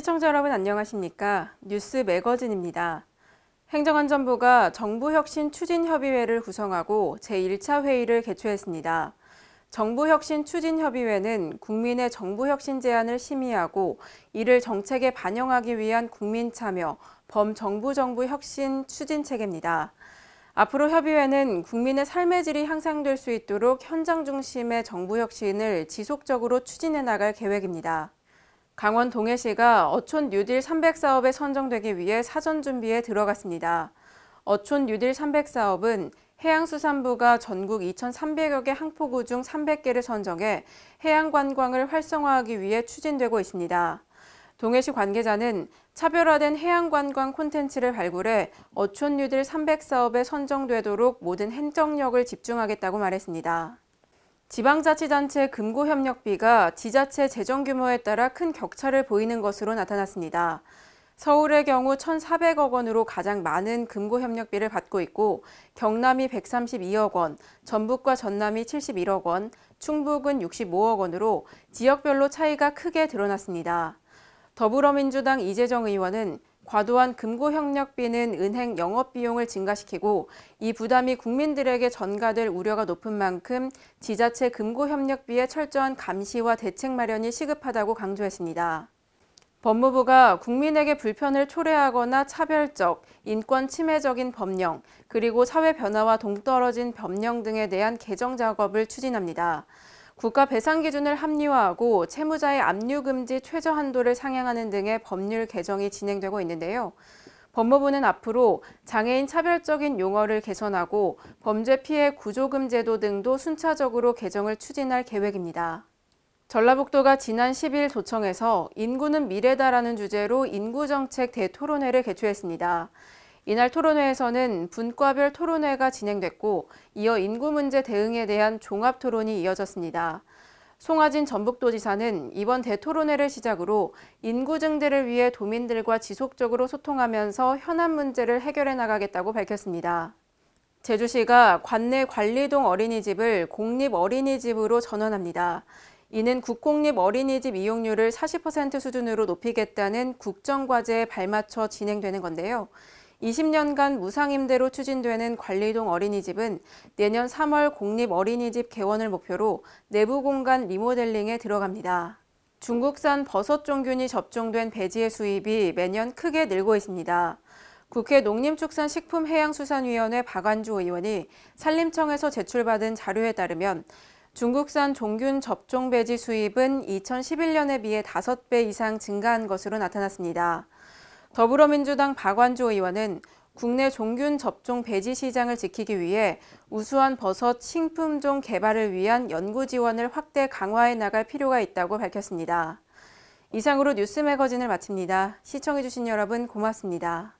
시청자 여러분 안녕하십니까? 뉴스 매거진입니다. 행정안전부가 정부혁신추진협의회를 구성하고 제1차 회의를 개최했습니다. 정부혁신추진협의회는 국민의 정부혁신 제안을 심의하고 이를 정책에 반영하기 위한 국민참여, 범정부정부혁신 추진체계입니다. 앞으로 협의회는 국민의 삶의 질이 향상될 수 있도록 현장 중심의 정부혁신을 지속적으로 추진해 나갈 계획입니다. 강원 동해시가 어촌 뉴딜 300사업에 선정되기 위해 사전 준비에 들어갔습니다. 어촌 뉴딜 300사업은 해양수산부가 전국 2,300여 개 항포구 중 300개를 선정해 해양관광을 활성화하기 위해 추진되고 있습니다. 동해시 관계자는 차별화된 해양관광 콘텐츠를 발굴해 어촌 뉴딜 300사업에 선정되도록 모든 행정력을 집중하겠다고 말했습니다. 지방자치단체 금고협력비가 지자체 재정 규모에 따라 큰 격차를 보이는 것으로 나타났습니다. 서울의 경우 1,400억 원으로 가장 많은 금고협력비를 받고 있고 경남이 132억 원, 전북과 전남이 71억 원, 충북은 65억 원으로 지역별로 차이가 크게 드러났습니다. 더불어민주당 이재정 의원은 과도한 금고협력비는 은행 영업비용을 증가시키고 이 부담이 국민들에게 전가될 우려가 높은 만큼 지자체 금고협력비의 철저한 감시와 대책 마련이 시급하다고 강조했습니다. 법무부가 국민에게 불편을 초래하거나 차별적, 인권 침해적인 법령, 그리고 사회 변화와 동떨어진 법령 등에 대한 개정 작업을 추진합니다. 국가 배상 기준을 합리화하고 채무자의 압류 금지 최저 한도를 상향하는 등의 법률 개정이 진행되고 있는데요. 법무부는 앞으로 장애인 차별적인 용어를 개선하고 범죄 피해 구조금 제도 등도 순차적으로 개정을 추진할 계획입니다. 전라북도가 지난 10일 도청에서 인구는 미래다라는 주제로 인구정책 대토론회를 개최했습니다. 이날 토론회에서는 분과별 토론회가 진행됐고 이어 인구 문제 대응에 대한 종합 토론이 이어졌습니다. 송하진 전북도지사는 이번 대토론회를 시작으로 인구 증대를 위해 도민들과 지속적으로 소통하면서 현안 문제를 해결해 나가겠다고 밝혔습니다. 제주시가 관내 관리동 어린이집을 공립 어린이집으로 전환합니다. 이는 국공립 어린이집 이용률을 40% 수준으로 높이겠다는 국정과제에 발맞춰 진행되는 건데요. 20년간 무상임대로 추진되는 관리동 어린이집은 내년 3월 공립 어린이집 개원을 목표로 내부 공간 리모델링에 들어갑니다. 중국산 버섯 종균이 접종된 배지의 수입이 매년 크게 늘고 있습니다. 국회 농림축산식품해양수산위원회 박완주 의원이 산림청에서 제출받은 자료에 따르면 중국산 종균 접종 배지 수입은 2011년에 비해 5배 이상 증가한 것으로 나타났습니다. 더불어민주당 박완주 의원은 국내 종균 접종 배지 시장을 지키기 위해 우수한 버섯 신품종 개발을 위한 연구 지원을 확대 강화해 나갈 필요가 있다고 밝혔습니다. 이상으로 뉴스 매거진을 마칩니다. 시청해주신 여러분 고맙습니다.